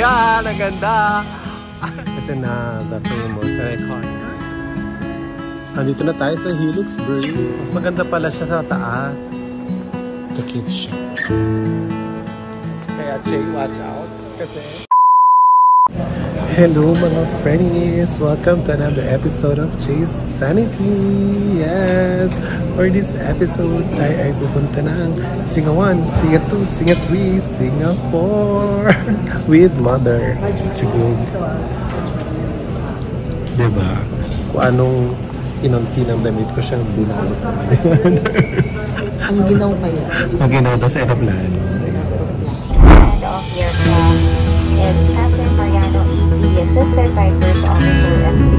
Ayan, ang ganda. Ito na, the famous icon. Nandito na tayo sa Helix Bridge. Mas maganda pala siya sa taas. The cave siya. Kaya Jay, watch out. Kasi... Hello mga friends! Welcome to another episode of Jay's Sanity! Yes! For this episode, tayo ay pupunta ng Singa 1, Singa 2, Singa 3, Singapore! With Mother Chigug. Diba? Kung anong inunti ng damit ko siyang binalot na. Ang ginaw kayo? Ang ginaw daw sa aeroplano. And off aircraft is Captain Mariano E.C., Assistant Typers Officer FC.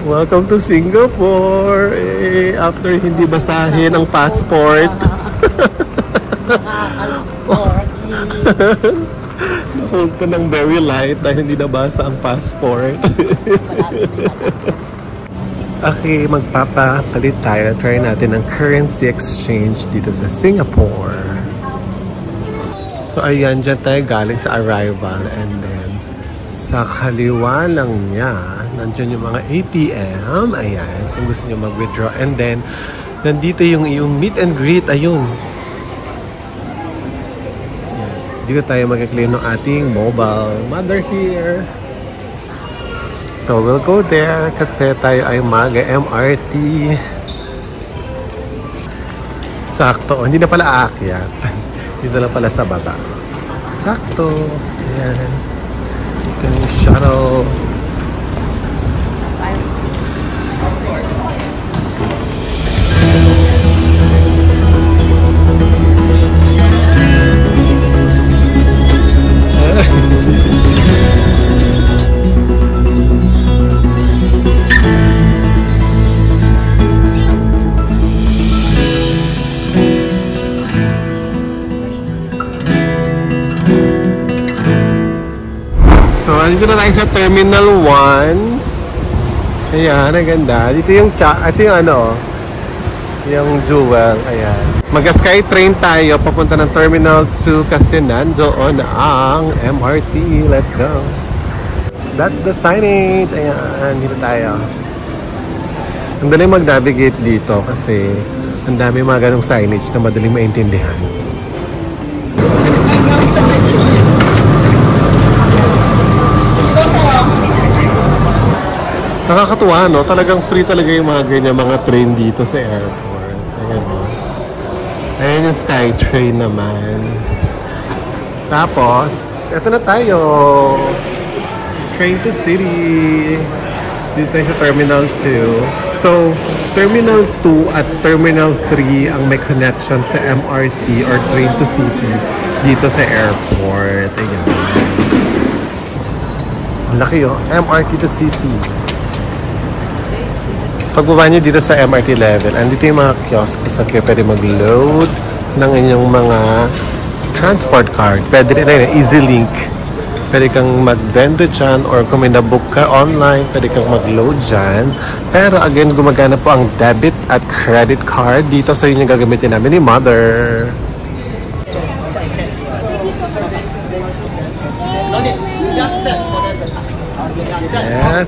Welcome to Singapore! Eh, after hindi basahin ang passport. Na-hold pa ng very light dahil hindi nabasa ang passport. Okay, magpapapalit tayo. Try natin ang currency exchange dito sa Singapore. So ayan, dyan tayo galing sa arrival. And then, sa kaliwa lang niya, nandiyan yung mga ATM. Ayan, kung gusto nyo mag-withdraw. And then, nandito yung meet and greet. Ayun. Ayan. Dito tayo mag-claim ng ating mobile. Mother here. So, we'll go there kasi tayo ay mag-MRT. Sakto. Hindi na pala aakyat. Dito lang pala sa baba. Sakto. Ayan. Ito yung shuttle. Dito na tayo sa Terminal 1. Ayan, ang ganda. Dito yung yung Jewel. Ayan. Mag-skytrain tayo papunta ng Terminal 2 kasi nandoon ang MRT. Let's go. That's the signage. Ayan, dito tayo. Ang daling mag-navigate dito kasi ang dami mga ganong signage na madaling maintindihan. Nakakatuwa, no? Talagang free talaga yung mga ganyan, mga train dito sa airport. Ayan, no? Ayan yung SkyTrain naman. Tapos, eto na tayo. Train to City. Dito tayo sa Terminal 2. So, Terminal 2 at Terminal 3 ang may connection sa MRT or Train to City dito sa airport. Ayan. Laki, oh. MRT to City. Pagbaba nyo dito sa MRT level, andito yung mga kiosk saan kayo pwede mag-load ng inyong mga transport card. Pwede rin na EasyLink. Pwede kang mag-vendo dyan or kung may nabook ka online, pwede kang mag-load dyan. Pero again, gumagana po ang debit at credit card. Dito sa inyo gagamitin namin ni Mother. Yes.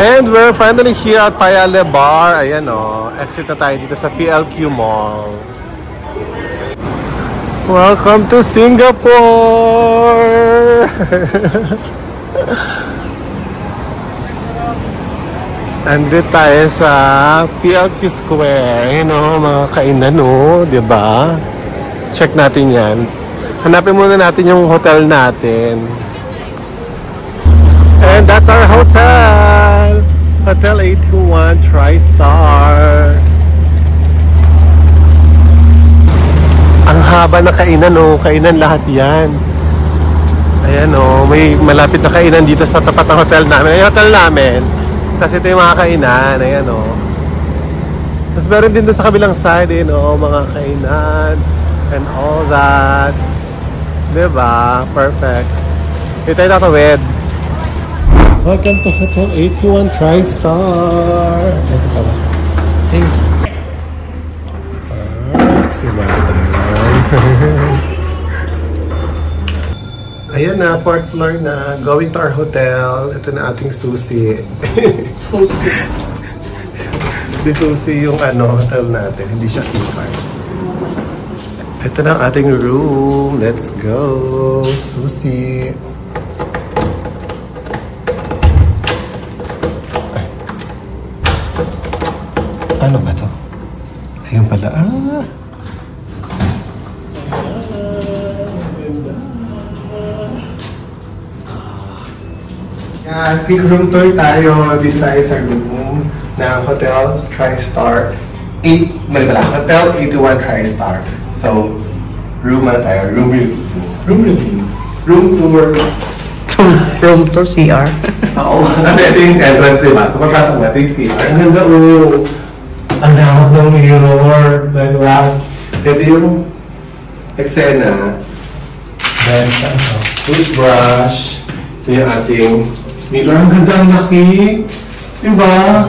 And we're finally here at Paya Lebar. Ayan o. Exit na tayo dito sa PLQ Mall. Welcome to Singapore! Andito tayo sa PLQ Square. Ayan o, mga kainan o. Diba? Check natin yan. Hanapin muna natin yung hotel natin. And that's our hotel! Hotel 821 TriStar. Ang haba na kainan, oh. Kainan lahat yan. Ayan, oh. May malapit na kainan dito sa tapat ng hotel namin. Ay, hotel namin. Tapos ito yung mga kainan. Ayan, oh. Tapos meron din doon sa kabilang side, eh, no? Mga kainan and all that. Diba? Perfect. Ito tayo nakawed. Welcome to Hotel 821 TriStar. Ito pala. Thank you. Si Madam. Ayan na, 4th floor na. Going to our hotel. Ito na ating susi. Susi. Di susi yung hotel natin. Hindi siya key-card. Ito na ang ating room. Let's go. Susi. Ano ba to? Ayun pala. Yan, quick room tour tayo. Dito tayo sa room ng Hotel TriStar. Hotel 821 TriStar. So, room na tayo. Room review. Room tour. Room tour, CR. Oo. Kasi ito yung entrance, diba? So, pagpasok na ito yung CR. Ang ganda, oh. Ang damas ng mirror. Like that. Ito yung eksena. Then, toothbrush. Ito yung ating mirror. Ang ganda, ang laki. Diba?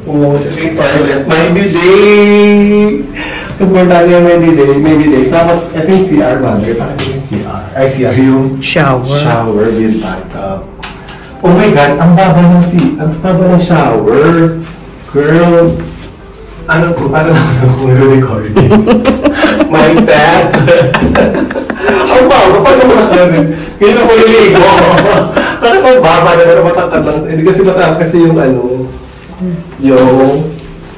Oo. Ito yung toilet. May bidet. Importante yung may bidet. Tapos, ito yung CR, mother. Bakit yung CR? Ay, CR yung shower with bathtub. Oh my God, ang baba ng shower. Girl, ano ko, paano naman ako recording? My best. Ang baba, paano mo nakasabi? Ngayon ako niligo. Parang ang baba na naman matatag lang. Hindi kasi mataas kasi yung yung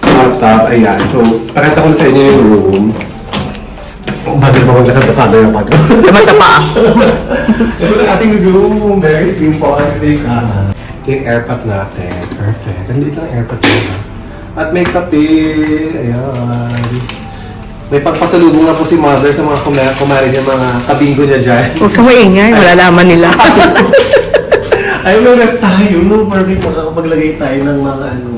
bathtub. Ayan, so, pakita ko na sa inyo yung room. Bakit mo maglasad na kado yung pag? Matapa. Ito na ating room. Very simple. Ito yung airpot natin. Perfect. Nandito ang airpot natin. At may kape. Ayan. May pagpasalubong na po si Mother sa mga kumari niya, mga kabingo niya dyan. Huwag ka maingay. Malalaman nila. Ay, may ref tayo. Perfect. Makakapaglagay tayo ng mga ng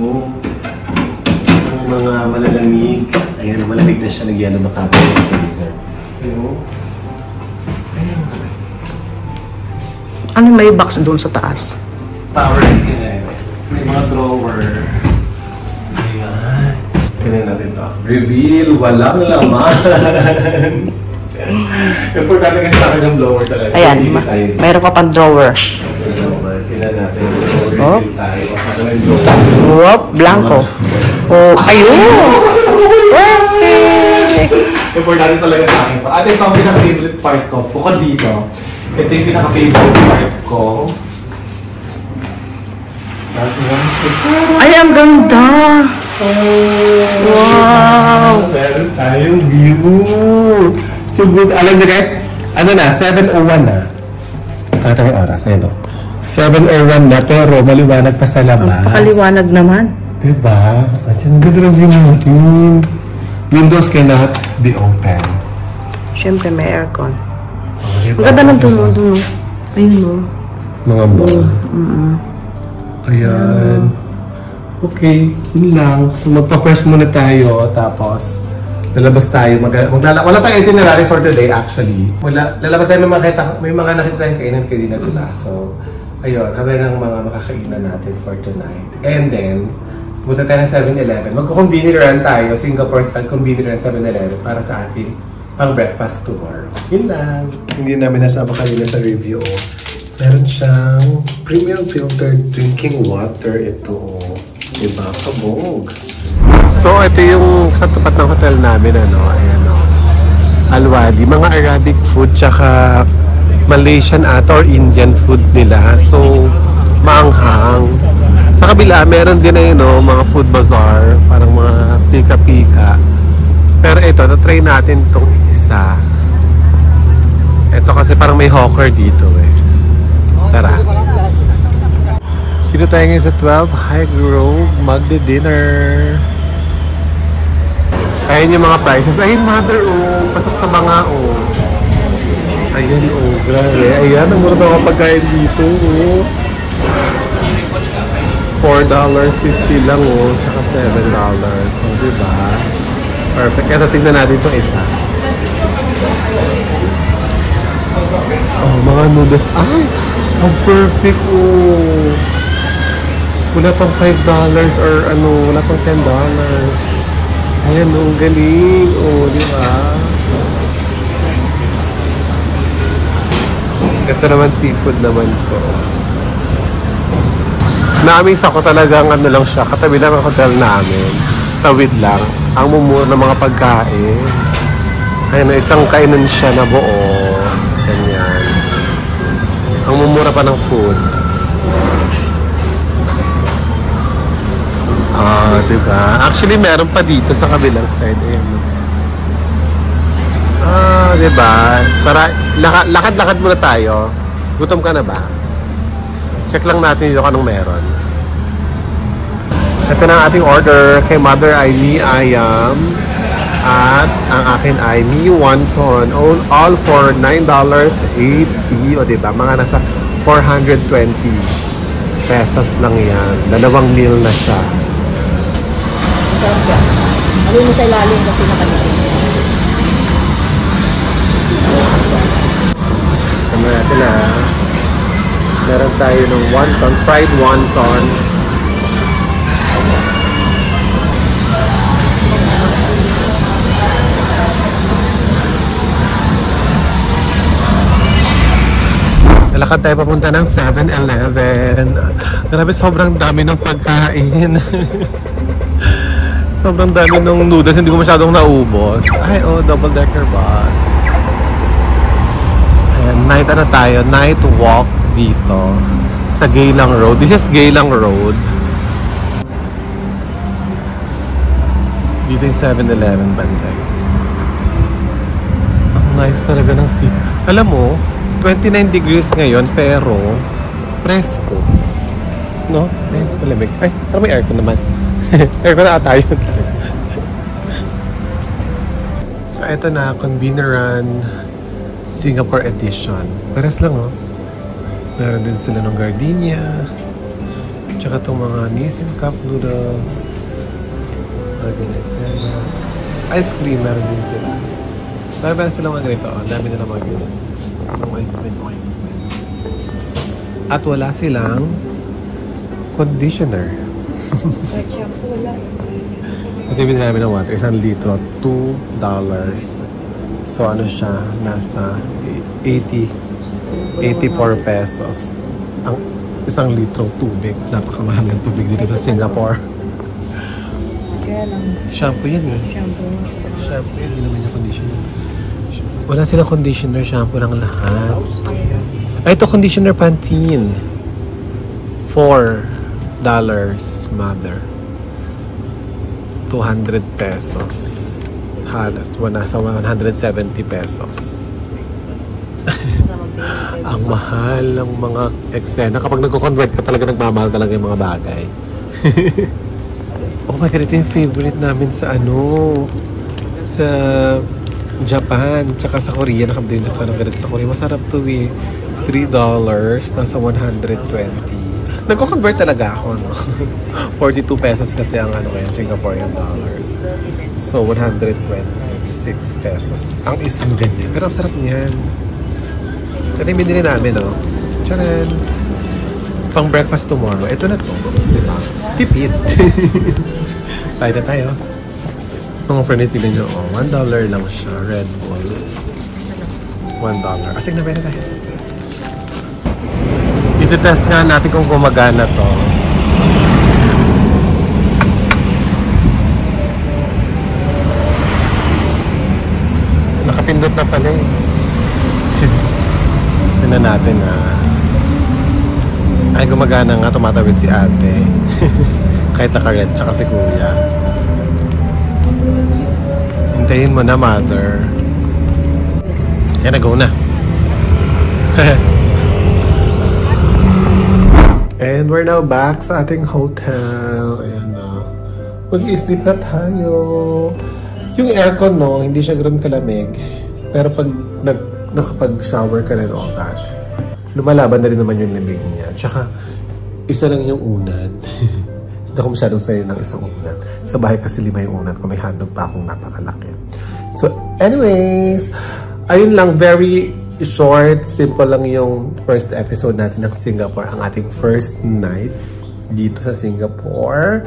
mga malalamig. Ayan, malamig na siya. Nagyan na matapos yung freezer. Ano may box doon sa taas? Power natin. May mga drawer. Ayan. Ganyan natin to. Reveal, walang laman. Importante kasi sa akin yung blower talaga. Ayan, mayroon ka pang drawer. Kailan natin. Reveal tayo. Whoop, blanco. Oh, ayun! Perfect! Importante talaga sa akin to. At ito ang pinaka-favorite part ko. Bukod dito, ito yung pinaka-favorite part ko. Ay, ang ganda! Wow! Meron tayong view! So good. Alam niyo guys, ano na, 7:01 na. Kata may oras, ayun o. 7:01 na, pero maliwanag pa sa labas. Pakaliwanag naman. Diba? At yan, ganda ng view natin. Windows cannot be open. Siyempre may aircon. Oh, diba? Ang ganda ng tulong. Ayun o. Mga ball. Ayan. Okay, yun lang. So magpa-fresh muna tayo, tapos lalabas tayo. Wala tayong itinerary for today actually. Lalabas tayo, may mga nakita tayong kainan kanina diba? So, ayun, habang ng mga makakainan natin for tonight. And then, punta tayo ng 7-Eleven. Magko-convenient run tayo, Singapore-style convenient run 7-Eleven para sa ating pang-breakfast tour. Yun lang. Hindi namin nasama kanina sa review. Meron siyang premium filtered drinking water. Ito, diba? Kabog. So, ito yung sa tapat ng hotel namin, ayan o. Alwadi, mga Arabic food, tsaka Malaysian ata or Indian food nila. So, maanghang. Sa kabila, meron din ayun mga food bazaar, parang mga pika-pika. Pero ito, na-try natin itong isa. Ito kasi parang may hawker dito eh. Tara. Dito tayo ngayon sa 12 High Grove, magdi-dinner. Ayan yung mga prices. Ayun, mother, oh. Pasok sa mga, oh. Ayan, oh. Grabe. Ayan, ang mura na pagkain dito, oh. $4.50 lang, oh. Saka $7. Oh, diba? Perfect. Kaya tingnan natin itong isa. Oh, mga noodles. Ay! Ang perfect, oh. Wala pang $5 or ano, wala pang $10. Ayan, oh, galing. Oh, di ba? Ito naman seafood naman ko. Na-amaze ako talagang ano lang siya, katabi lang ang hotel namin. Tawid lang. Ang mumura ng mga pagkain. Ayan, isang kainan siya na buo. Ganyan. Ang mumura pa ng food. Ah, diba? Actually, meron pa dito sa kabilang side. Ayan. Ah, diba? Tara, lakad-lakad muna tayo. Gutom ka na ba? Check lang natin dito anong meron. Ito na ang ating order. Kay Mother ay mi ayam. At ang akin ay mi wonton. All for $9.80. O diba? Mga nasa 420 pesos lang yan. 2 meal na siya. Sarap yan. Alin mo sa ilalim kasi nakalimutan. Tama natin na. Meron tayo ng wonton, fried wonton. Nalakad tayo papunta ng 7-Eleven. Grabe, sobrang dami ng pagkain. Sobrang dami ng noodles, hindi ko masyadong naubos. Ay, oh, double-decker bus. Ayan, night ano tayo? Night walk dito sa Geylang Road. This is Geylang Road. Dito yung 7-Eleven bantay. Ang nice talaga ng seat. Alam mo, 29 degrees ngayon pero presko. No? Ay, malamig. Ay, pero may aircon naman. Aircon na ata yun. So, eto na, Convenieran Singapore Edition. Pares lang, oh. Meron din sila ng gardenia. Tsaka itong mga Nissin Cup Noodles. Ice cream, meron din sila. Meron sila mga ganito. Ang dami nila mga ganito. At wala silang conditioner. Ito yung binili namin ng water. 1 litro, $2. So ano siya? Nasa 84 pesos. Ang 1 litro tubig. Napakamahal ng tubig dito sa Singapore. Kaya lang. Shampoo yan eh. Shampoo yan. Hindi naman yung conditioner. Wala silang conditioner. Shampoo lang lahat. Ay, ito conditioner Pantene. $4. Mother. 200 pesos. Halos. Nasa 170 pesos. Ang mahal ng mga eksena. Kapag nagko-convert ka talaga, nagmamahal talaga yung mga bagay. Oh my God, ito yung favorite namin sa sa Japan, tsaka sa Korea. Nakabili na parang ganito sa Korea. Masarap to eh. $3, nasa 120. Nagko-convert talaga ako, no? 42 pesos kasi ang kaya Singaporean dollars. So, 126 pesos. Ang isang ganyan. Pero ang sarap niyan. Ito yung binili namin, no? Tcharan! Pang breakfast tomorrow. Ito na to. Diba? Tipid. Tayo na tayo. Mga friend, tignan nyo. Oh, $1 lang siya. Red Bull. $1. Asig na pwede tayo. Ito-test nga natin kung gumagana to. Nakapindot na pala eh. Tignan natin ay gumagana nga, tumatawid si ate. Kahit naka-red, tsaka si kuya. Hintayin mo na, mother. Yan, go na. And we're now back sa ating hotel. Ayan na. Mag-sleep na tayo. Yung aircon, no, hindi siya ganoon kalamig. Pero pag nakapag-shower ka na agad, lumalaban na rin naman yung lamig niya. Tsaka, isa lang yung unan. Hindi ako masyadong sayo ng isang unan. Sa bahay kasi 5 yung unan ko. May hotdog pa akong napakalaki. So, anyways, ayun lang, very short, simple lang yung first episode natin ng Singapore. Ang ating first night dito sa Singapore.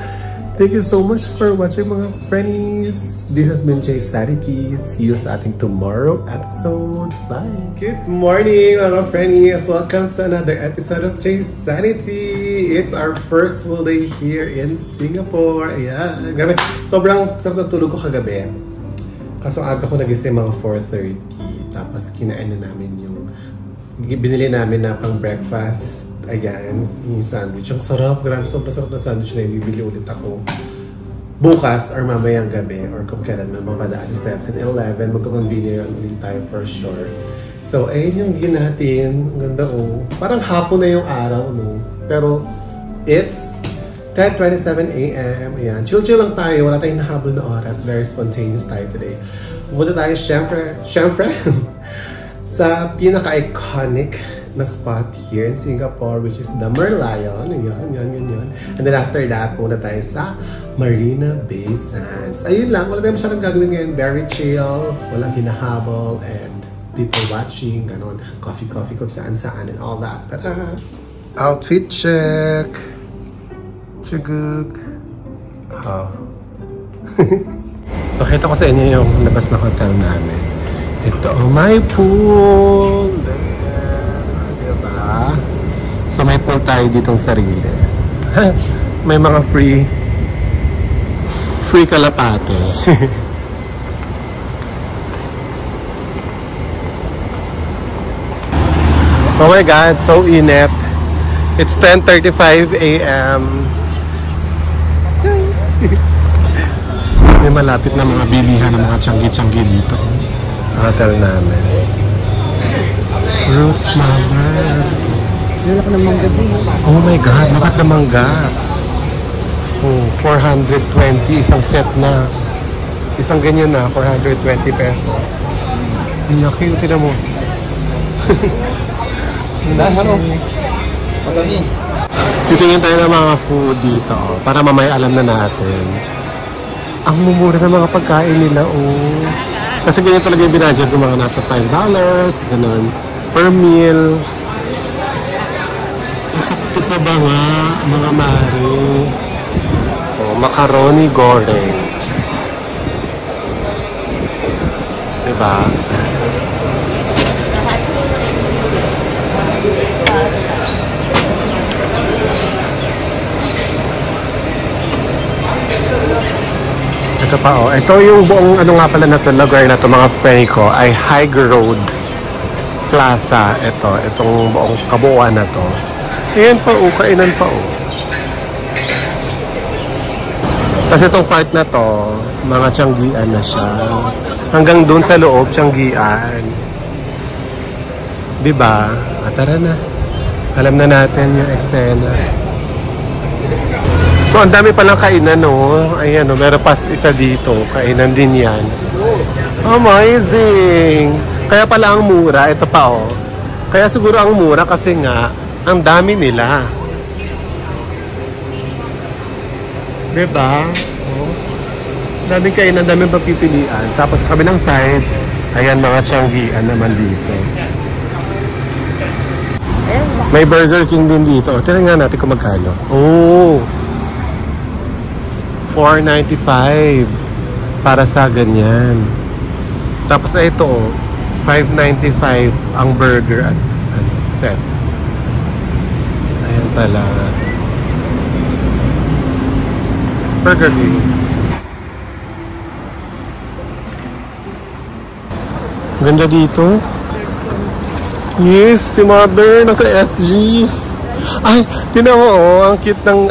Thank you so much for watching mga friends. This has been Jay Sanity. See you sa ating tomorrow episode. Bye! Good morning mga friends! Welcome to another episode of Jay Sanity. It's our first full day here in Singapore. Ayan. Grabe. Sobrang sarap na tulog ko kagabi. Kaso aga ko nagising mga 4:30. Tapos kinain na namin yung binili namin na pang breakfast. Ayan, yung sandwich. Ang sarap, grabe, sobrang sarap na sandwich na bibili ulit ako bukas or mamayang gabi or kung kailan na mapadaan sa 7-Eleven. Magkakambili ulit tayo for sure. So, ayun yung gin natin. Ang ganda parang hapon na yung araw, no? Pero, it's 10:27 AM. Ayan, chill-chill lang tayo. Wala tayong nahabol na oras. Very spontaneous tayo today. Pumunta tayo, syempre, sa pinaka-iconic na spot here in Singapore, which is the Merlion. Yun. And then after that, punta tayo sa Marina Bay Sands. Ayun lang, wala tayong masyadong gagawin ngayon. Very chill, walang hinahabol, and people watching, ganon. Coffee kung saan-saan and all that. Tara! Outfit check! Chugug! Pakita ko sa inyo yung labas na hotel namin. Ito, my pool! So may pool tayo ditong sarili. May mga free kalapate. Oh my God, so init. It's 10:35 AM. May malapit na mga bilihan ng mga tiyanggi-tiyanggi dito sa hotel namin. Fruits, mother. Lalak ng mangga din. Oh my God, lakat na mangga. Oh, 420 isang set na. Isang ganyan na, 420 pesos. Ang laki, tinan mo. Titingin tayo ng mga food dito para mamaya alam na natin. Ang mumura ng mga pagkain nila, Kasi ganyan talaga yung binadget ng mga nasa $5, ganun, per meal. Sakto sa banga, mga mare. Macaroni goreng. Diba? Ito pa Ito yung buong nga pala na lugar na to mga friend ko ay High Road Plaza. Itong buong kabuuan na to. Ayan pa kainan pa Kasi itong part na to, mga tiyanggian na siya. Hanggang dun sa loob, tiyanggian. Diba? Tara na. Alam na natin yung eksena. So, ang dami palang kainan, Ayan, meron pa isa dito. Kainan din yan. Amazing! Kaya pala ang mura. Ito pa, Kaya siguro ang mura kasi nga, ang dami nila. Diba? Daming kainan, daming papipilian. Tapos sa kabilang side, ayan mga tiyanggian naman dito. May Burger King din dito. Tingnan nga natin kung magkano. $4.95 para sa ganyan. Tapos ito, $5.95 ang burger at set. Ayan pala. Burger King. Ganda dito. Yes, si Mother nasa SG. Ay, tinan mo ang cute ng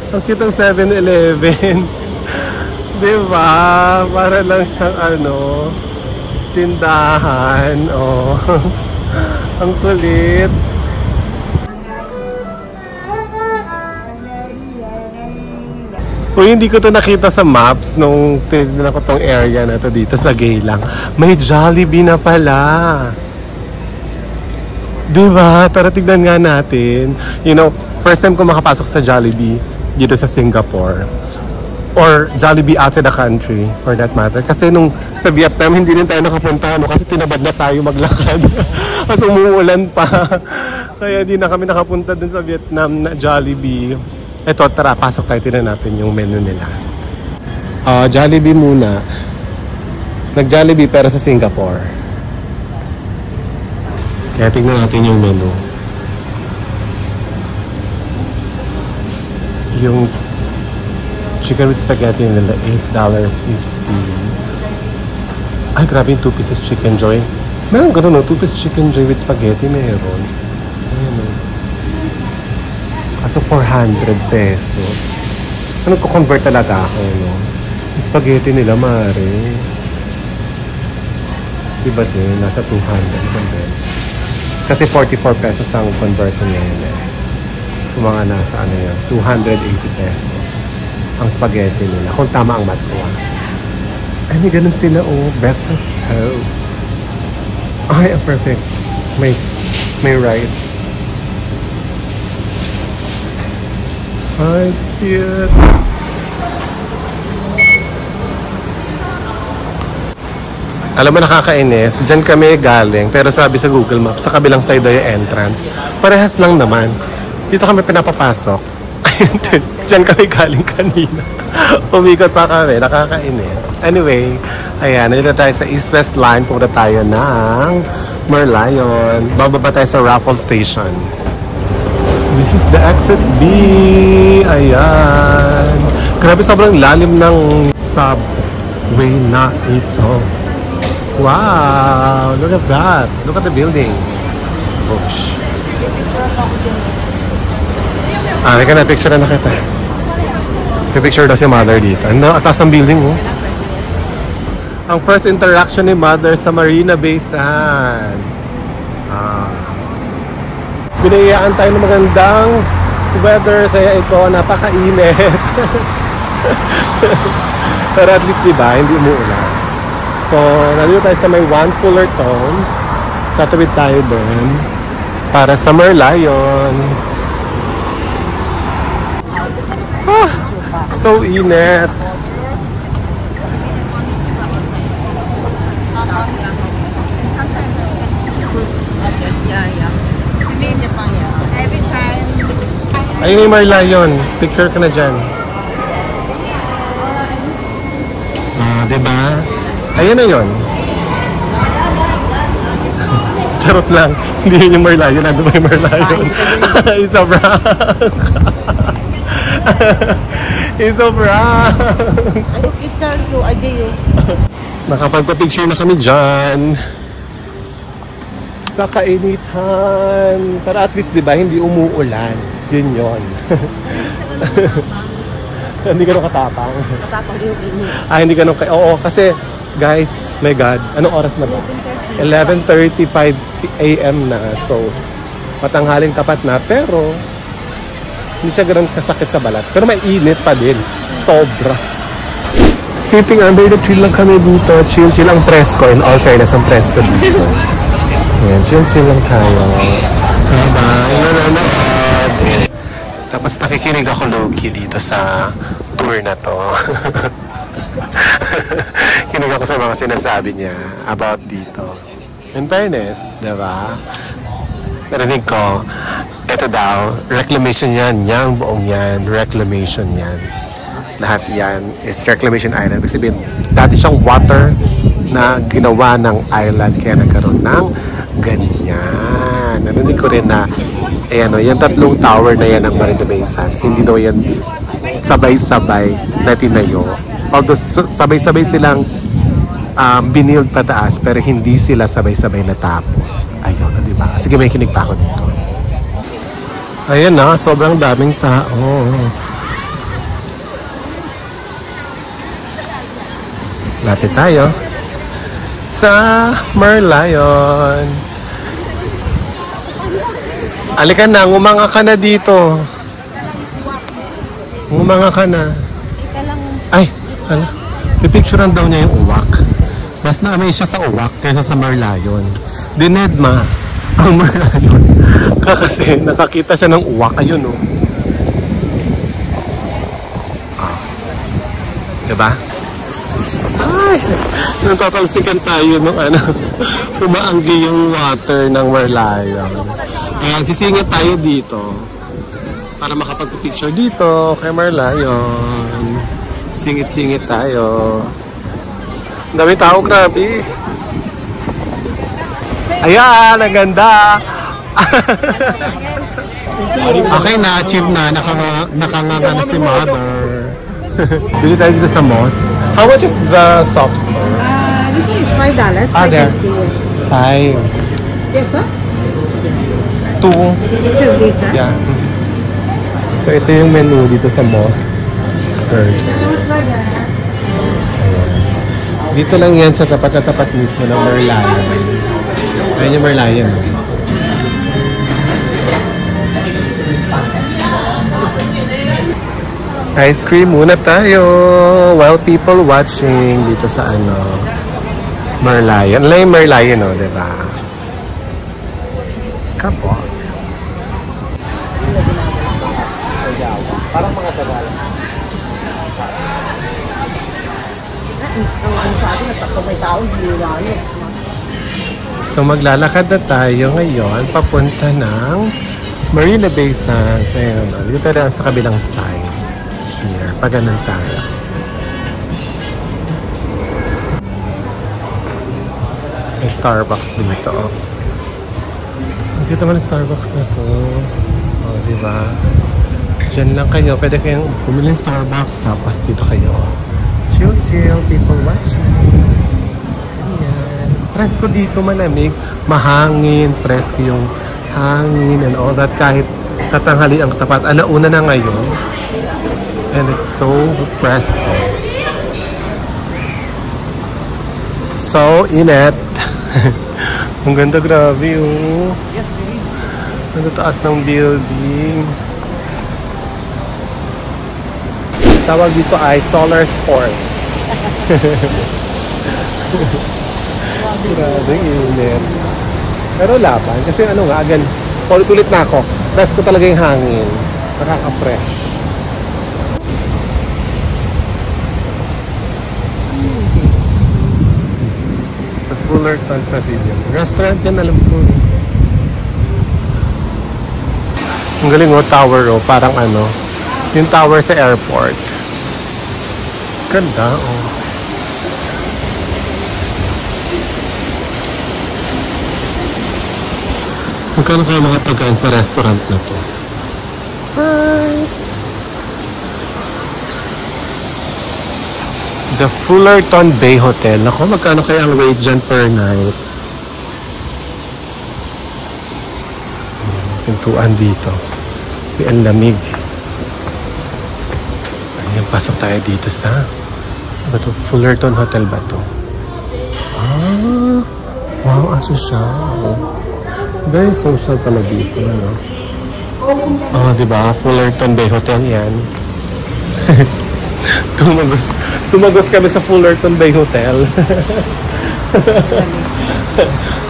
ang cute ng 7-Eleven. Diba? Para lang siyang tindahan. Ang kulit. Uy, hindi ko to nakita sa maps nung tinignan ko tong area na to dito sa Geylang. May Jollibee na pala. Diba? Tara tignan nga natin. You know, first time ko makapasok sa Jollibee dito sa Singapore. Or Jollibee outside the country, for that matter. Kasi nung sa Vietnam, hindi rin tayo nakapunta. Kasi tinabad na tayo maglakad. Kasi umuulan pa. Kaya di na kami nakapunta dun sa Vietnam na Jollibee. Eto, tara, pasok tayo. Tignan natin yung menu nila. Jollibee muna. Nag-Jollibee pero sa Singapore. Kaya tignan natin yung menu. Yung chicken with spaghetti nila, $8.50. Ay, grabe yung 2 pieces chicken joy. Meron gano'n, no? 2 pieces chicken joy with spaghetti, meron. Ayan, no? Kaso 400 pesos. Ano ko convert talaga ako, no? Yung spaghetti nila, mare. Diba din? Nasa 200. Kasi 44 pesos ang conversion ngayon, eh. So, mga nasa, ano yan, 280 pesos. Ang spaghetti nila. Kung tama ang math ko. Ay, may ganun sila, oh. Breakfast toast. Ay, perfect. May rice. Ay, cute. Alam mo, nakakainis. Diyan kami galing. Pero sabi sa Google Maps, sa kabilang side daw yung entrance. Parehas lang naman. Dito kami pinapapasok. Diyan kami galing kanina. Umikot pa kami. Nakakainis. Anyway, ayan. Nandito tayo sa East-West Line. Pumunta tayo ng Merlion. Bababa tayo sa Raffles Station. This is the exit B. Ayan. Grabe, sobrang lalim ng subway na ito. Wow! Look at that. Look at the building. Oops. Halika na, picture na kita. Picture daw si Mother dito. Ano, atas ng building, oh. Ang first interaction ni Mother sa Marina Bay Sands. Binayaan tayo ng magandang weather, kaya ito, napakainit. Pero at least, diba, hindi umuulan. So, nandito tayo sa may One Fullerton. Tatawid tayo doon para sa Merlion. So init. Ayun yung Merlion. Picture ka na dyan. Diba? Ayun na yun. Charot lang. Hindi yun yung Merlion. Nandun ba yung Merlion? It's a prank. It's a prank. Nakapagpa-picture na kami dyan. Sa kainitan. Pero at least, diba, hindi umuulan. Yun yun. Hindi ka nung katapang. Katapang yung init. Hindi ka nung... Oo, kasi, guys, my God, anong oras na ba? 11:35 AM na. So, matanghaling tapat na. Pero, hindi siya ganun kasakit sa balat. Pero may init pa din. Sobra. Sitting under the tree lang kami dito. Chill-chill ang presko. In all fairness, ang presko dito. Ayan, chill-chill lang tayo. Bye-bye. Tapos nakikinig ako low-key dito sa tour na to. Kinig ako sa mga sinasabi niya about dito. In fairness, diba? Narinig ko, ito daw, reclamation yan, yung buong yan, reclamation yan. Lahat yan is reclamation island. Ibig sabihin, dati siyang water na ginawa ng island kaya nagkaroon ng ganyan. Narinig ko rin na ayan o, yung tatlong tower na yan ng Marina Bay Sands, hindi daw yan sabay-sabay na tinayo. Although sabay-sabay silang binild pataas, pero hindi sila sabay-sabay natapos. Ayun, diba? Sige, may kinig pa ako dito. Ayan na, sobrang daming tao. Lapit tayo sa Merlion. Alika na, ngumanga ka na dito. Ngumanga ka na. Ay, ano? Pipicturean daw niya yung uwak. Mas na-amay siya sa uwak kaysa sa Merlion. Dinedma ang Merlion. Kasi nakakita siya ng uwak. Ayun, oh. Ah. Diba? Ay! Natatalsikan tayo ng ano. Umaanggi yung water ng Merlion. Ayan, sisingit tayo dito. Para makapag-picture dito kay Merlion. Singit-singit tayo. Ang dami tao, grabe. Ayan, ang ganda. Okay na, achieve na. Nakanganga na si Mother. Bili tayo dito sa Moss. How much is the soft serve? This is $5. Ah, there. 5. Yes, sir? 2. 2 days, sir? Yeah. So, ito yung menu dito sa Moss Burger. Dito lang yan sa tapat na tapat mismo ng Merlion. Ayun yung Merlion. Ice cream muna tayo while people watching dito sa ano Merlion. Ano yung Merlion, no? Diba? Kapon. Parang mga tagal. Ang sa akin, natakot may tao, hindi. So maglalakad na tayo ngayon papunta ng Marina Bay Sands. Ayun, dito tayo sa kabilang side. Here, pag ganun tayo. May Starbucks dito. Dito naman ang Starbucks na to. O, diba? Diyan lang kayo. Pwede kayong bumili ng Starbucks tapos dito kayo. Chill, people watching. Ayan. Presko dito, malamig. Mahangin. Presko yung hangin and all that. Kahit katanghali ang tapat. Alauna na ngayon. And it's so presko. So init. Ang ganda, grabe oh. Ang taas ng building. Tawag dito ay Solar Sports. Grabe, init. Pero laban. Kasi ano nga, again, ulit na ako. Presko talaga yung hangin. Nakaka-fresh. The Fullerton Pavilion. Restaurant yan, alam ko. Ang galing oh, tower oh. Parang ano, yung tower sa airport. Ganda oh. Magkano kaya mga pagkain sa restaurant na to? Hi! The Fullerton Bay Hotel. Naku, magkano kaya ang rate dyan per night? Pintuan dito. May ang lamig. Ayan, pasok tayo dito sa ano ba to? Fullerton Hotel ba to? Ah, wow, aso siya. Very social pala dito, ano? Oh, diba? Fullerton Bay Hotel yan. Tumagos kami sa Fullerton Bay Hotel.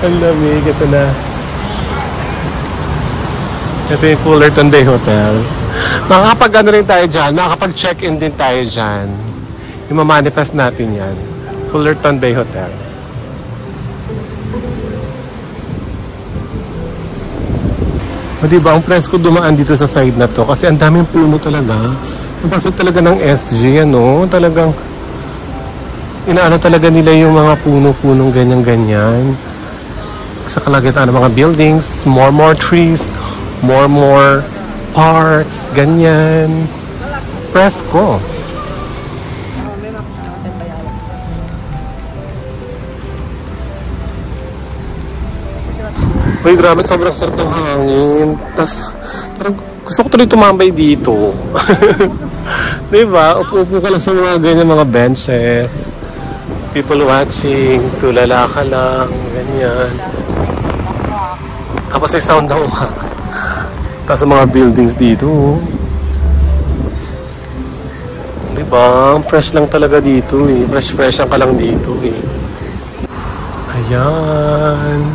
Ang lamig. Ito na. Ito yung Fullerton Bay Hotel. Makakapag-ano rin tayo dyan. Makakapag-check-in din tayo dyan. Yung ma-manifest natin yan. Fullerton Bay Hotel. O diba, ang presko dumaan dito sa side na to. Kasi ang daming puno talaga. Bakit talaga ng SG, ano? Talagang inaano talaga nila yung mga puno-punong ganyan-ganyan. Sa kalagitan ng mga buildings, more trees, more parks, ganyan. Presko. Uy, grabe, sobrang sarap ng hangin. Tapos, parang gusto ko tuloy tumambay dito. Diba? Upo-upo ka lang sa mga ganyan, mga benches. People watching, tulala ka lang, ganyan. Tapos ay sound ng uwak. Tapos sa mga buildings dito. Diba? Diba? Fresh lang talaga dito eh. Fresh ang ka lang dito eh. Ayan.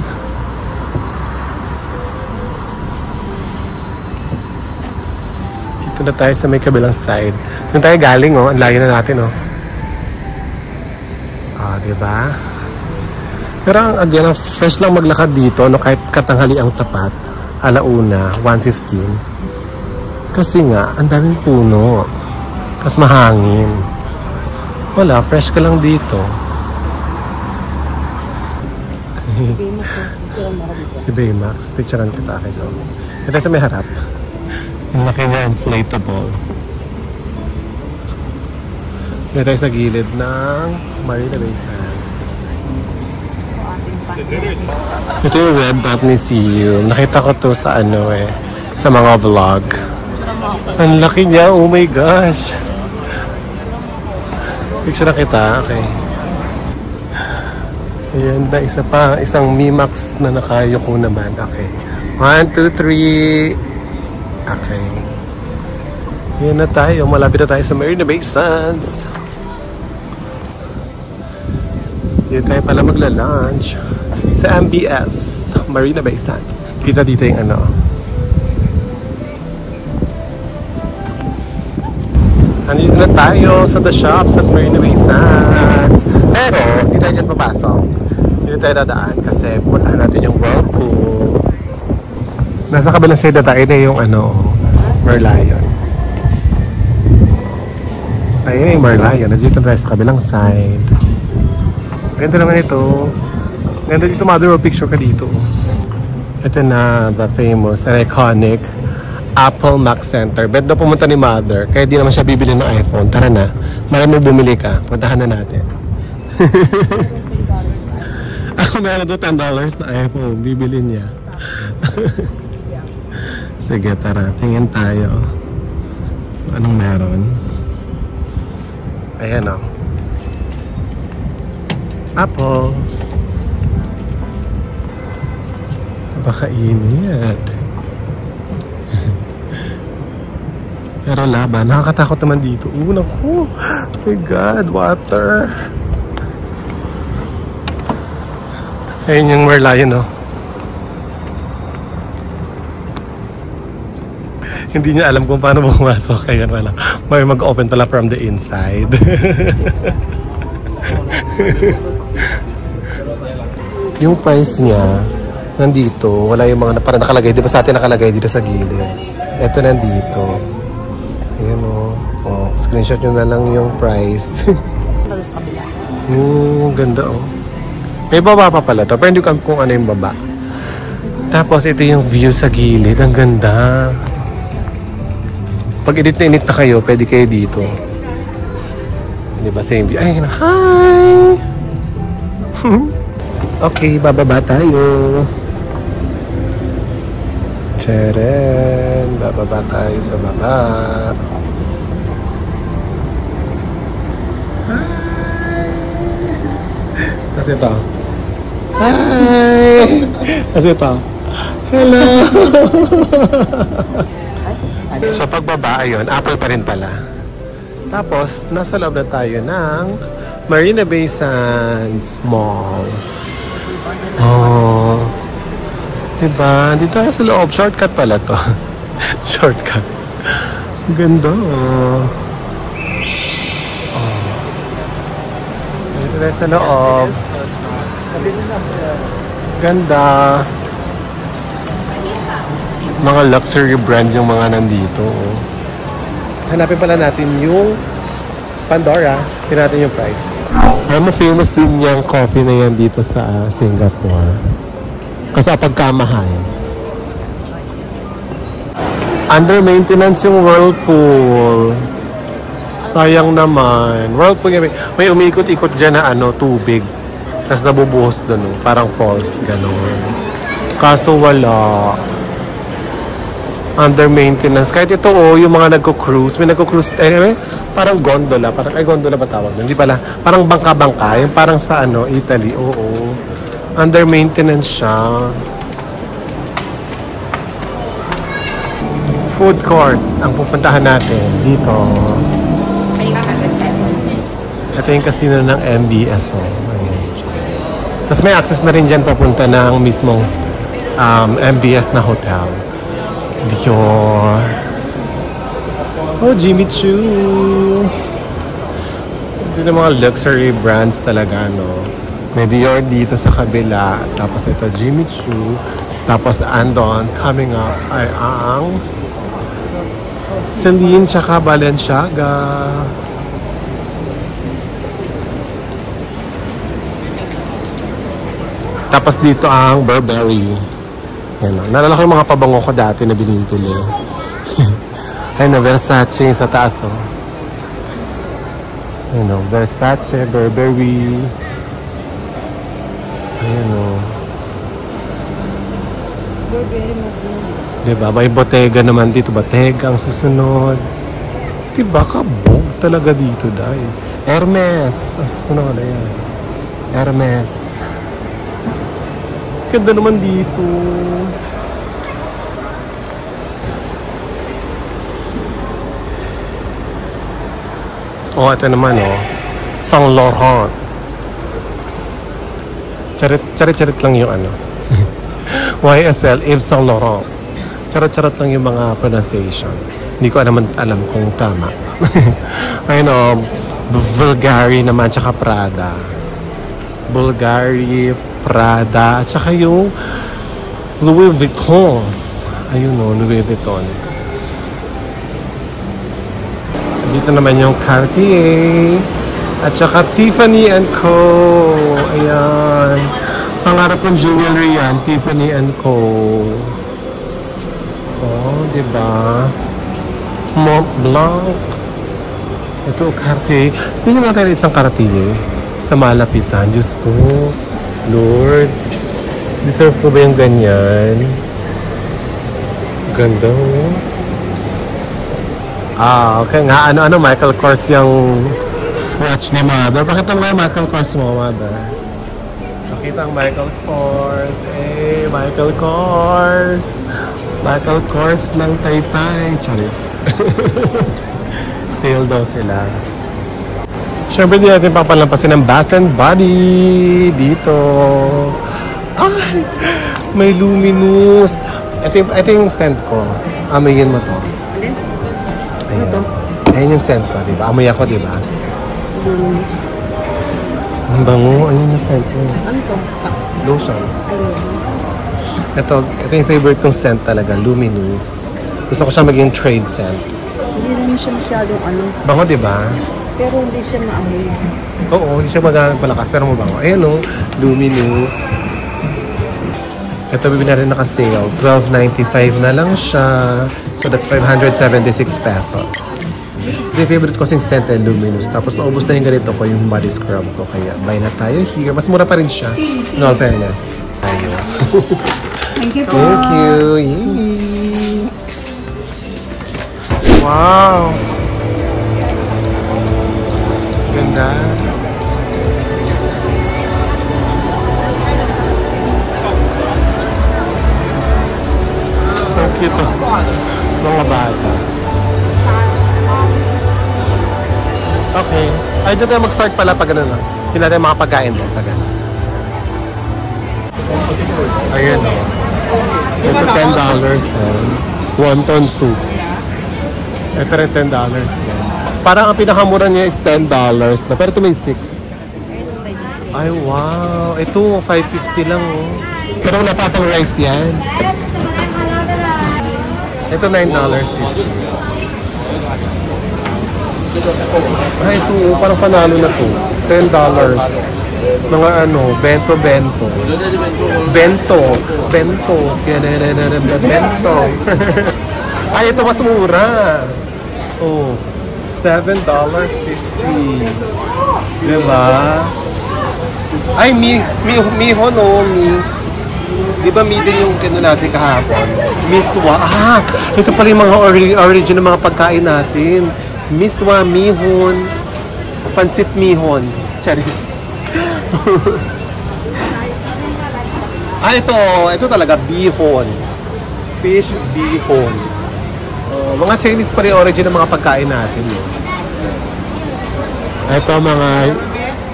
Dito na tayo sa may kabilang side. Doon tayo galing oh. Ang layo na natin oh. Ah, diba? Pero ang again, fresh lang maglakad dito no, kahit katanghali ang tapat. Alauna, 1:15. Kasi nga, ang daming puno. Tapos mahangin. Wala, fresh ka lang dito. Si Baymax, picturean kita kayo. Ito sa may harap. Yung laki niya, inflatable. Ito tayo sa gilid ng Marina Bay Sands. Ito yung Red Dot Museum. Nakita ko to sa ano eh, sa mga vlog. Ang laki niya, oh my gosh. Picture na kita, okay. Ayan na, isa pa, isang Mimax na nakayoko naman, okay. 1, 2, 3. Okay. Ayan na tayo, malapit na tayo sa Marina Bay Sands. Dito tayo pala magla-lunch sa MBS, Marina Bay Sands. Kita dito yung ano. Nandito na tayo sa The Shops at Marina Bay Sands. Pero, hindi tayo dyan papasok. Hindi tayo dadaan kasi puntahan natin yung whirlpool. Nasa kabilang side na tayo na yung ano, Merlion. Ayun na yung Merlion. Nandito tayo sa kabilang side. Ganda naman ito. Ganda dito, mother of picture ka dito. Ito na, the famous and iconic Apple Mac Center. Bet na pumunta ni Mother. Kaya di naman siya bibili ng iPhone. Tara na. Marami bumili ka. Puntahan na natin. Ako meron doon $10 na iPhone. Bibili niya. Sige, tara. Tingin tayo. Anong meron? Ayan o. Apple. Napakainit. Pero laban, nakakatakot naman dito. Naku! Oh my God, water! Ayun yung Merlion, no? Hindi niya alam kung paano pumasok. Kaya wala. May mag-open pala from the inside. Yung price niya, nandito. Wala yung mga parang nakalagay. Di ba sa atin nakalagay dito sa gilid? Ito nandito. Ayan o. Oh, screenshot nyo na lang yung price. Ganda o. May baba pa pala to. Pero hindi ko kung ano yung baba. Tapos ito yung view sa gilid. Ang ganda. Pag edit na kayo, pwede kayo dito. Di ba same view? Ay, hi! Okay, bababa tayo. Tcharan! Bababa tayo sa baba. Kasi ito. Hi! Kasi ito. Hello! Sa pagbaba, ayun, Apple pa rin pala. Tapos, nasa loob na tayo ng Marina Bay Sands Mall. Oh. Diba? Dito tayo sa loob. Shortcut pala to. Shortcut. Ganda oh. Dito tayo sa loob. Ganda. Mga luxury brand yung mga nandito. Oh. Hanapin pala natin yung Pandora. Tingnan natin yung price. Alam mo, famous din yung coffee na yan dito sa Singapore. Kasi pagkamahal. Under maintenance yung Whirlpool. Sayang naman. Whirlpool yan. May umikot-ikot dyan na ano, tubig. Tapos nabubuhos doon. Oh. Parang falls. Ganon. Kaso wala. Under maintenance. Kahit ito oh, yung mga nagko-cruise. May nagko-cruise. Anyway, parang gondola. Parang, ay, gondola ba tawag? Hindi pala. Parang bangka-bangka. Yung parang sa ano, Italy. Oo. Under maintenance siya. Food court ang pupuntahan natin dito. Ito yung casino ng MBS. Oh. Tapos may access na rin dyan papunta ng mismong MBS na hotel. Dior. Oh, Jimmy Choo. Ito yung mga luxury brands talaga, no? May Dior dito sa kabila. Tapos ito, Jimmy Choo. Tapos andon, coming up ay ang Celine tsaka Balenciaga. Tapos dito ang Burberry. Yan, naalala ko yung mga pabango ko dati na binibili. Ayun na, Versace sa taas. Oh. Ayun o, Versace, Burberry. Ayun o. Burberry mo. Diba? May Bottega naman dito. Bottega ang susunod. Diba? Kabog talaga dito, dahil. Hermes. Ang susunod. Ayan. Hermes. Ganda naman dito. Oh, ito naman oh. Saint Laurent. Charit lang yung ano. YSL, Yves Saint Laurent. Charot lang yung mga pronunciation. Hindi ko alam kung tama. Ayun o, Bulgari naman, tsaka Prada. Bulgari, Prada, tsaka yung Louis Vuitton. Ayun o, Louis Vuitton. Dito naman yung Cartier. At tsaka Tiffany & Co. Ayan. Pangarap kong jewelry yan, Tiffany & Co. Oh, diba? Mont Blanc. Ito, Cartier. Tingnan natin isang Cartier sa malapitan. Diyos ko. Lord. Deserve ko ba yung ganyan? Ganda, oh. Ah, okay nga. Ano, Michael Kors yung watch ni Mother. Bakit naman Michael Kors mo, Mother? Nakita ang Michael Kors. Eh, Michael Kors. Michael Kors ng Taytay. Charis. Sale daw sila. Siyempre din natin papalampasin ng Bath and Body dito. Ay! May luminous. Ito yung scent ko. Amoyin mo to. Alin? Ayan. Ayan yung scent ko, diba? Amoy ako, diba? Ang bango. Ayan yung scent ko. Ano to? Lotion. Ayun. Ito yung favorite kong scent talaga, Luminous. Gusto ko siya maging trade scent. Hindi naman siya masyadong ano. Bango, diba? Pero hindi siya maamoy. Oo, hindi siya malakas, pero mabango. Ayan o, Luminous. Ito, bibili na rin naka-sale. $12.95 na lang siya. So, that's 576 pesos. Ito yung favorite ko sing scent and Luminous. Tapos, naubos na yung ganito ko, yung body scrub ko. Kaya, buy na tayo here. Mas mura pa rin siya. In all fairness. Ayun. Thank you po. Thank you. Yay. Wow. Ganda. So cute to. Mga bata. Okay. Ay, doon tayo mag-start pala pag ano lang. Hindi natin makapagkain doon pag ano. Ayan o. Ito $10 wonton soup. Ito rin $10 din. Parang ang pinakamura niya is $10 na. Pero ito may 6. Ay wow. Ito 550 lang oh. Pero wala pa itong rice yan. Ito $9.50. Ay ito parang panalo na to. $10. Mga ano, bento. Ay, ito mas mura. Oh, $7.50. Diba? Ay, miho no, Diba mi din yung kino natin kahapon? Miswa. Ah, ito pala yung mga origin ng mga pagkain natin. Miswa, mihon, pansit mihon. Charis. Ah, ito talaga bihon. Fish bihon. Mga Chinese pa rin origin ng mga pagkain natin. Ito mga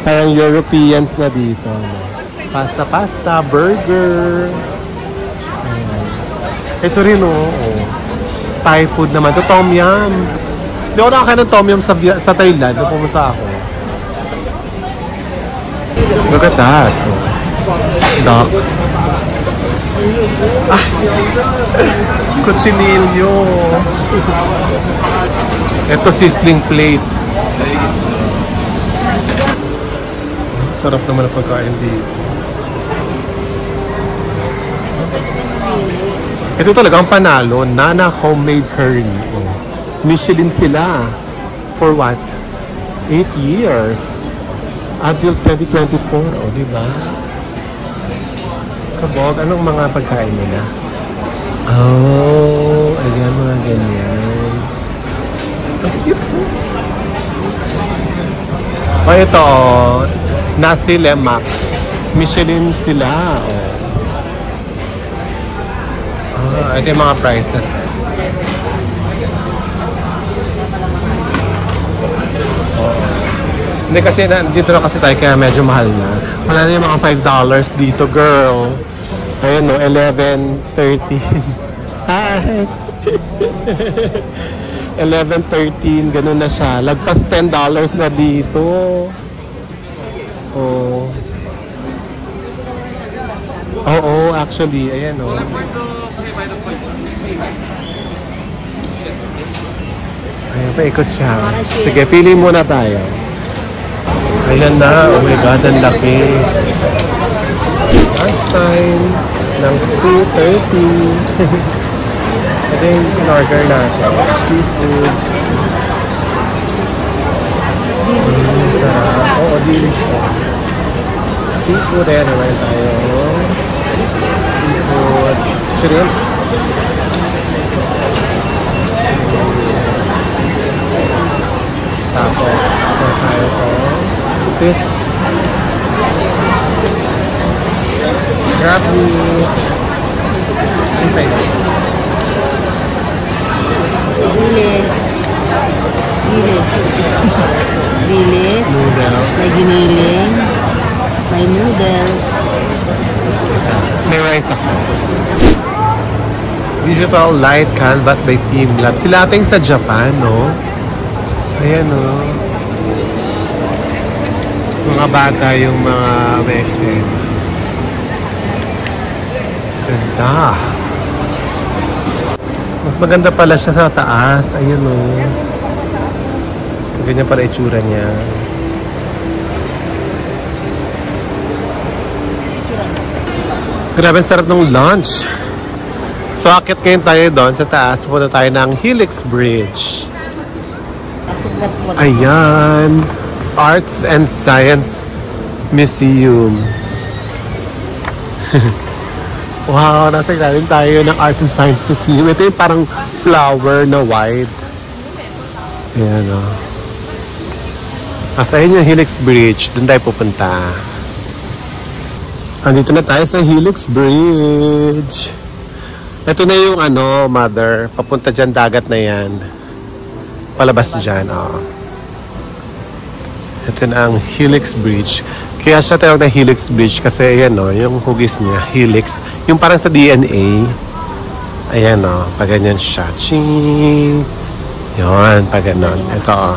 parang Europeans na dito. Pasta, burger. Ayan. Ito rin Thai food naman. Ito tom yum. Hindi ako nakakain ng tom yum sa Thailand. Nung pumunta ako. Look at that. Duck. Cochinillo. Ito sizzling plate. Sarap naman ang pagkain dito. Ito talaga ang panalo. Nana Homemade Curry. Michelin sila. For what? 8 years. Until 2024. O, diba? Kabog, anong mga pagkain nila? Oh, ayan mga ganyan. Ang cute po. O, ito, Nasi Lemak. Michelin sila. Ito yung mga prices. Hindi kasi, dito na kasi tayo kaya medyo mahal na. Wala na yung mga $5 dito, girl. Ayun, 11.13. Hi! 11.13, ganun na siya. Lagpas $10 na dito. Oh. Oo, actually, ayan Ayan, paikot siya. Sige, pili muna tayo. Ayan na, oh my God, ang laki. Lunchtime ng 2:30. Ito yung in-order natin. Seafood. Sarap. Oo, delicious. Seafood, ayan naman tayo. Seafood. Shrimp. Tapos, tayo ko. Fish. Crab meat. Inside. Bilis. Noodles. May giniling. May noodles. May rice ako. Digital Light Canvas by Team Lab. Sila ating sa Japan, no? Ayan, no? Mga bata yung mga Mexican. Ganda. Mas maganda pala siya sa taas. Ayun, no? Ganyan para itsura niya. Grabe, sarap ng lunch. So, akit ngayon tayo doon sa taas. Punta tayo ng Helix Bridge. Ayan. Arts and Science Museum. Wow, nasa ilalim tayo ng Arts and Science Museum. Ito yung parang flower na white. Ayan o. Asahin yung Helix Bridge. Doon tayo pupunta. Andito na tayo sa Helix Bridge. Ito na yung mother. Papunta dyan, dagat na yan. Palabas dyan, Ito na ang Helix Bridge. Kaya siya tawag na Helix Bridge kasi ayan yung hugis niya, helix. Yung parang sa DNA. Ayan pag ganyan siya. Ching! Yun, pag ganon. Ito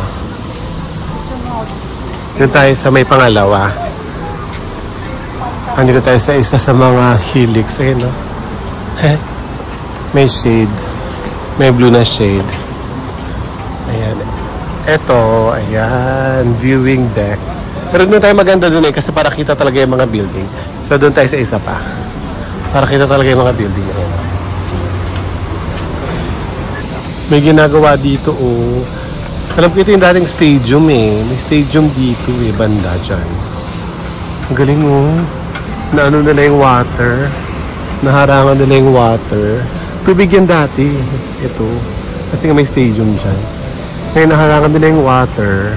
Dito tayo sa may pangalawa. Andito tayo sa isa sa mga helix. Ayan May shade. May blue na shade. Ayan. Ito, ayan, viewing deck. Pero doon tayo maganda doon kasi para kita talaga yung mga building. So doon tayo sa isa pa. Para kita talaga yung mga building. Ayan. May ginagawa dito Alam ko ito yung dating stadium May stadium dito banda dyan. Ang galing na nila yung water. Naharangan nila yung water. Tubig yan dati. Ito. Kasi nga may stadium dyan. Kaya naharangan nila yung water.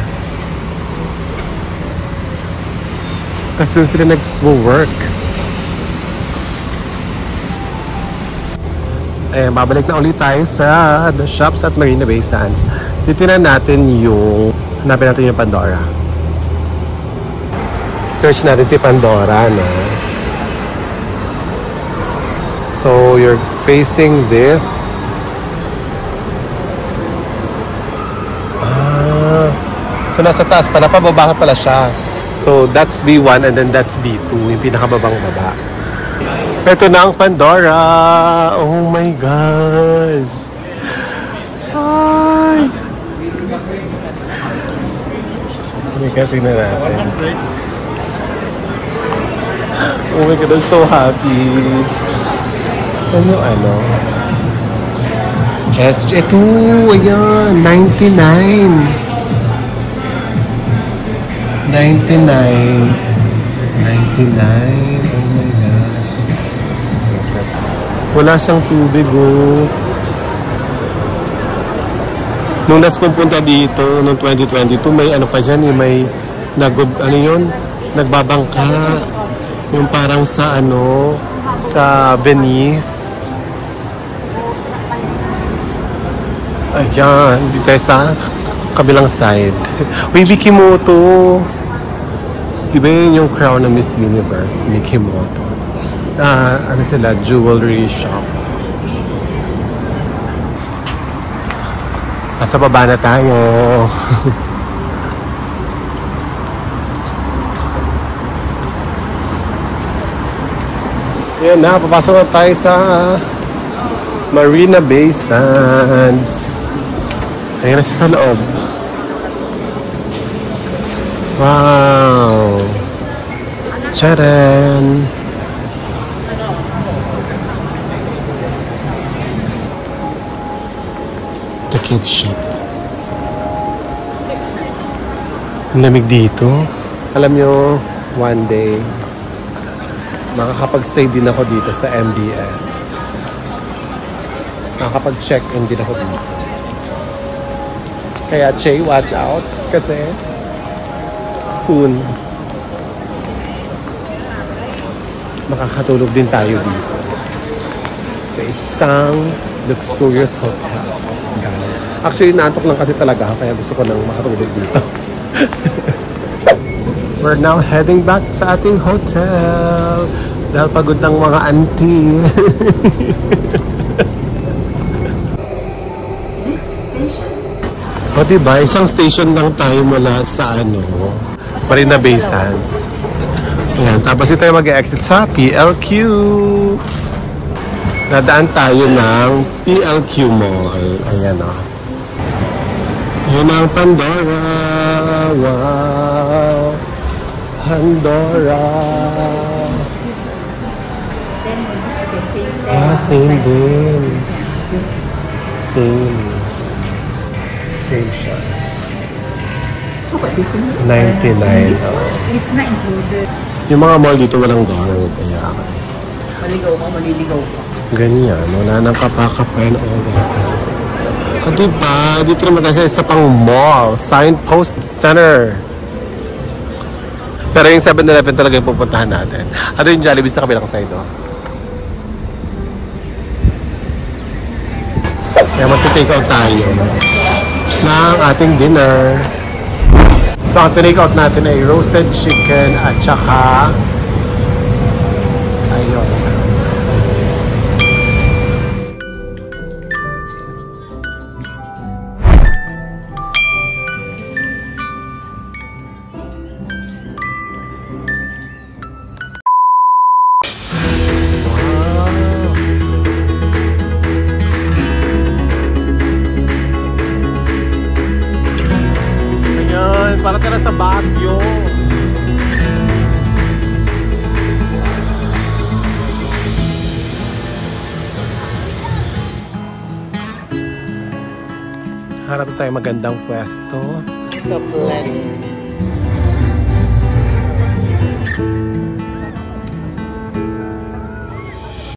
Kasi doon sila nag-work. Ayan, babalik na ulit tayo sa The Shops at Marina Bay Sands. Titinan natin hanapin natin yung Pandora. search natin si Pandora, no? So, you're facing this. So, nasa taas pala. Pababa pala siya. So, that's B1 and then that's B2. Yung pinakababang baba. Ito na ang Pandora. Oh my gosh. Hi! Tingnan natin. Oh my God, I'm so happy. Saan yung ano? Ito, ayan, 99. 99. Oh my God. Wala siyang tubig, oh. Nung last kong punta dito, noong 2022, may ano pa dyan, may nagbabangka. Yung parang sa sa Venice. Ayan, dito tayo sa kabilang side. Uy, Mikimoto! Di ba yun yung crown ng Miss Universe? Mikimoto. Ano sila? Jewelry shop. Nasa baba na tayo. Ayan na, papasok na tayo sa Marina Bay Sands. Ayan na siya sa loob. Wow! Charan! The gift shop. Ang lamig dito. Alam nyo, one day, makakapag-stay din ako dito sa MBS. Makakapag-check-in din ako dito. Kaya, Che, watch out. Kasi, soon, makakatulog din tayo dito. Sa isang luxurious hotel. Actually, naantok lang kasi talaga ako. Kaya gusto ko nang makatulog dito. We're now heading back sa ating hotel. Dahil pagod ng mga auntie. O diba, isang station lang tayo mula sa Marina Bay Sands. Ayan, tapos ito tayo mag-exit sa PLQ. Nadaan tayo ng PLQ Mall. Ayan o. Ayan ang Pandora. Wow. Pandora. Same din. Same siya. 99. It's not included. Yung mga mall dito walang guard. Kaya Maligaw ka, maliligaw ka. ganyan. Wala nang kapakapa and all that. Diba? Dito naman tayo sa isa pang mall. Signpost Center. Pero yung 7-Eleven talaga yung pupuntahan natin. At yung Jollibee sa kabilang side, no? Kaya mag-take out tayo ng ating dinner. So, ang take out natin ay roasted chicken at saka ayun. Para tala sa Baguio. Harap tayo magandang pwesto. Sa Plenty.